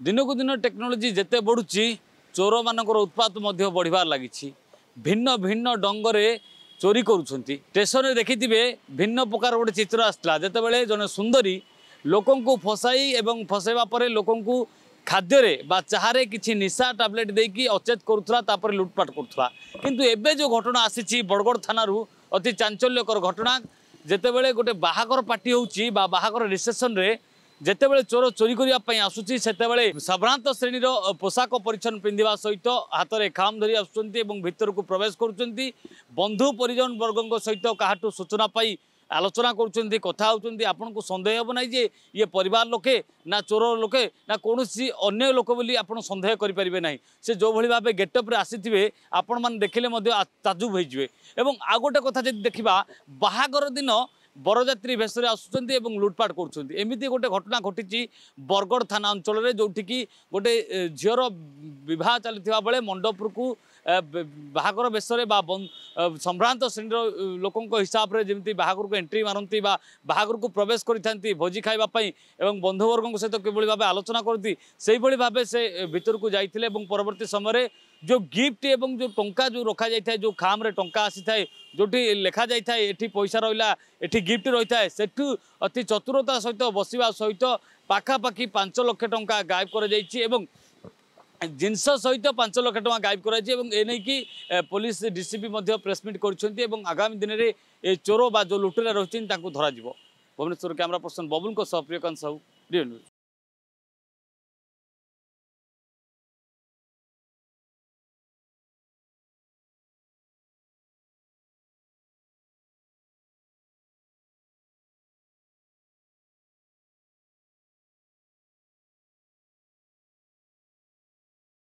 दिनक दिन टेक्नोलोजी जिते बढ़ुची चोर मानकर उत्पात बढ़वार लगी भिन्न भिन्न डंगरे चोरी करुँच स्टेशन में देखिथे भिन्न प्रकार गोटे चित्र आसला जिते जड़े सुंदरी लोकंकु फसाई एवं फसैवा पर लोकंकु खाद्य बा चाहे किसी निशा टैबलेट देकी अचेत करुला लुटपाट करुला किंतु एबे जो घटना आसी बड़गड़ थाना अति चांचल्यकर घटना जितेबले गोटे बाहागर पार्टी होची बा बाहागर रिसेप्शन रे जितेबले चोर चोरी करने आसूसी सेतेबले साभ्रांत श्रेणीर पोशाक परिच्छन पिंधा सहित हाथ में खाम धरी आसर को प्रवेश करुँच बंधु परिजन वर्ग सहित क्या सूचना पाई आलोचना करुँच कथा होती आपन को सन्देह हम ना जे ये परिवार लोके ना चोर लोके ना कौन अन्य लोक बोली आप सन्देह करेंगे ना से जो भाई भाव गेटअप्रे आसी आपण मैंने देखिले ताजुब होइजिवे एवं आ गोटे कथा जब देखा बाहागर दिन बरजात्री भेषरे आसुंच लुटपाट करमती गोटे घटना घटी बरगड़ थाना अंचल में जोटिकी गोटे झीर बह चलता बेले मंडपुर को बाहागर बेसरे संभ्रांत श्रेणी लोकों हिसाब से जमी बाहागर को एंट्री मारती बाहागर को प्रवेश करती भोजी खावाई और बंधुवर्ग सहित किभली भाव आलोचना करती से भाव से भीतर को जाते परवर्ती समय जो गिफ्ट एवं जो टंका जो रखा जाए जो खाम रे टंका आसी थाए जो लिखा जाए ये पैसा रहा ये गिफ्ट रही है सेठू अति चतुरता सहित बसवा सहित पाखापाखि 5 लाख टंका गायब कर जिनस सहित 5 लाख टंका गायब कर पुलिस डीसीपी प्रेसमिट कर आगामी दिन में चोर बा जो लुटेरा रही धर भुवनेश्वर कैमरा पर्सन बबुल प्रियकांत साहू।